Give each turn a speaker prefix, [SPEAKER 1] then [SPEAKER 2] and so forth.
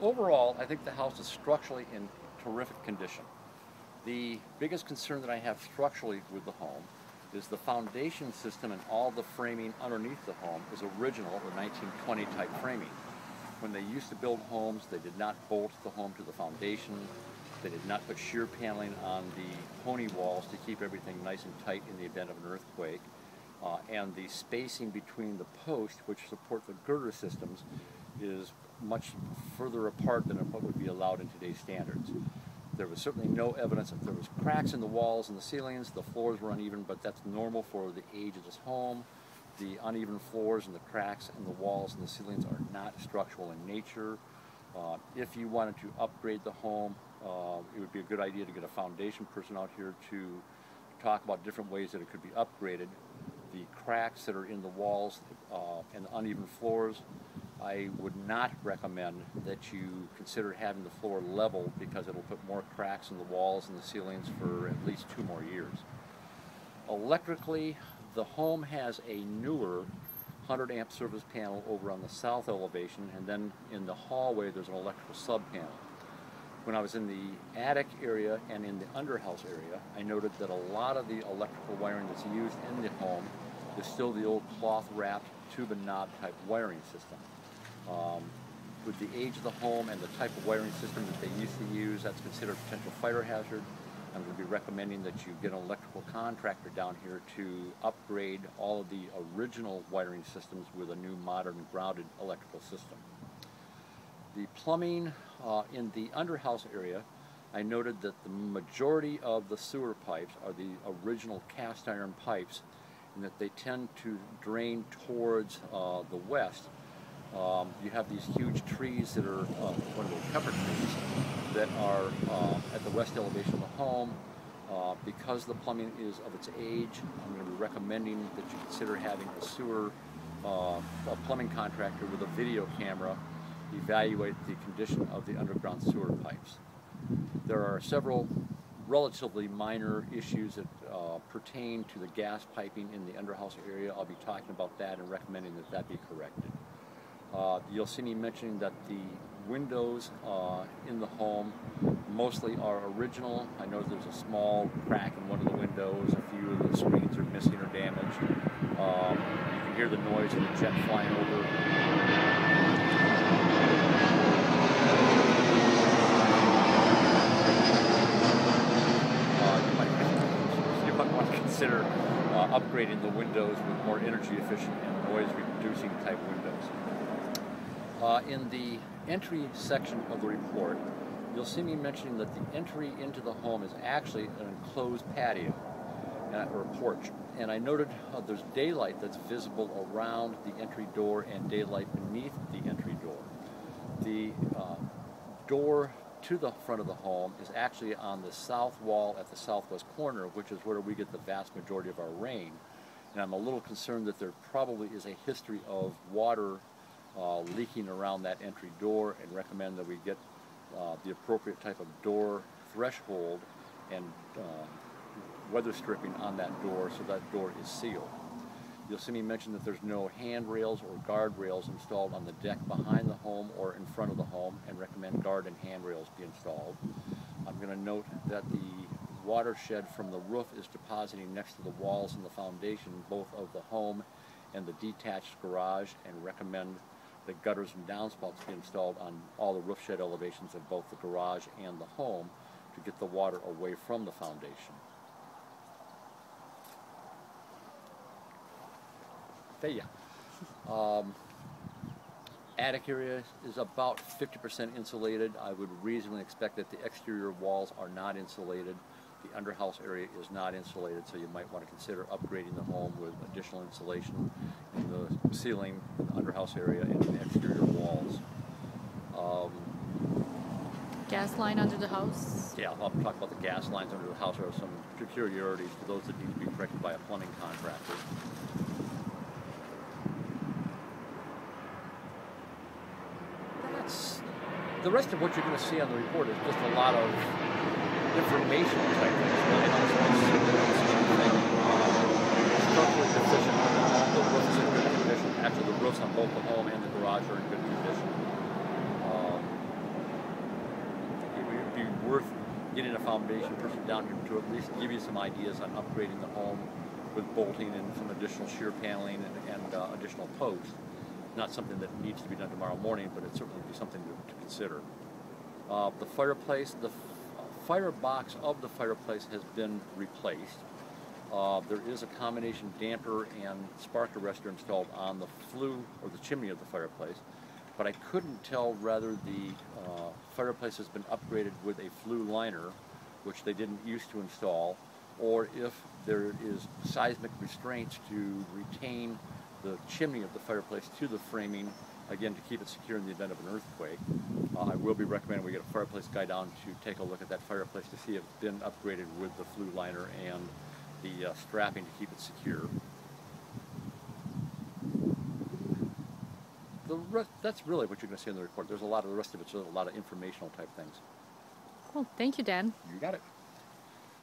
[SPEAKER 1] Overall, I think the house is structurally in terrific condition. The biggest concern that I have structurally with the home is the foundation system and all the framing underneath the home is original or 1920 type framing. When they used to build homes, they did not bolt the home to the foundation. They did not put shear paneling on the pony walls to keep everything nice and tight in the event of an earthquake. And the spacing between the posts, which support the girder systems, is much further apart than what would be allowed in today's standards. There was certainly no evidence that there was cracks in the walls and the ceilings. The floors were uneven, but that's normal for the age of this home. The uneven floors and the cracks in the walls and the ceilings are not structural in nature. If you wanted to upgrade the home, it would be a good idea to get a foundation person out here to talk about different ways that it could be upgraded. The cracks that are in the walls and the uneven floors, I would not recommend that you consider having the floor level because it'll put more cracks in the walls and the ceilings for at least 2 more years. Electrically, the home has a newer 100 amp service panel over on the south elevation, and then in the hallway there's an electrical sub panel. When I was in the attic area and in the underhouse area, I noted that a lot of the electrical wiring that's used in the home is still the old cloth wrapped tube and knob type wiring system. With the age of the home and the type of wiring system that they used to use, that's considered a potential fire hazard. I'm going to be recommending that you get an electrical contractor down here to upgrade all of the original wiring systems with a new modern grounded electrical system. The plumbing in the underhouse area, I noted that the majority of the sewer pipes are the original cast iron pipes and that they tend to drain towards the west. You have these huge trees that are one of the pepper trees that are at the west elevation of the home. Because the plumbing is of its age, I'm going to be recommending that you consider having a plumbing contractor with a video camera evaluate the condition of the underground sewer pipes. There are several relatively minor issues that pertain to the gas piping in the underhouse area. I'll be talking about that and recommending that that be corrected. You'll see me mentioning that the windows in the home mostly are original. I know there's a small crack in one of the windows. A few of the screens are missing or damaged. You can hear the noise of the jet flying over. You might want to consider upgrading the windows with more energy efficient and noise reducing type windows. In the entry section of the report, you'll see me mentioning that the entry into the home is actually an enclosed patio or a porch. And I noted there's daylight that's visible around the entry door and daylight beneath the entry door. The door to the front of the home is actually on the south wall at the southwest corner, which is where we get the vast majority of our rain. And I'm a little concerned that there probably is a history of water leaking around that entry door, and recommend that we get the appropriate type of door threshold and weather stripping on that door so that door is sealed. You'll see me mention that there's no handrails or guardrails installed on the deck behind the home or in front of the home, and recommend guard and handrails be installed. I'm going to note that the watershed from the roof is depositing next to the walls and the foundation, both of the home and the detached garage, and recommend that gutters and downspouts be installed on all the roof shed elevations of both the garage and the home to get the water away from the foundation. There you go. Attic area is about 50% insulated. I would reasonably expect that the exterior walls are not insulated. The underhouse area is not insulated, so you might want to consider upgrading the home with additional insulation in the ceiling, in the underhouse area, and in the exterior walls.
[SPEAKER 2] Gas line under the house?
[SPEAKER 1] Yeah, I'll talk about the gas lines under the house. There are some peculiarities to those that need to be corrected by a plumbing contractor. The rest of what you're going to see on the report is just a lot of information type things. Really not so much structurally deficient. The roof is in good condition. Actually, the roofs on both the home and the garage are in good condition. worth getting a foundation person down here to at least give you some ideas on upgrading the home with bolting and some additional shear paneling and additional posts. Not something that needs to be done tomorrow morning, but it certainly would be something to consider. The fireplace, the firebox of the fireplace has been replaced. There is a combination damper and spark arrestor installed on the flue or the chimney of the fireplace, but I couldn't tell whether the fireplace has been upgraded with a flue liner, which they didn't used to install, or if there is seismic restraints to retain the chimney of the fireplace to the framing, again, to keep it secure in the event of an earthquake. I will be recommending we get a fireplace guy down to take a look at that fireplace to see if it's been upgraded with the flue liner and the strapping to keep it secure. That's really what you're going to see in the report. There's a lot of the rest of it's a lot of informational type things.
[SPEAKER 2] Cool. Thank you, Dan.
[SPEAKER 1] You got it.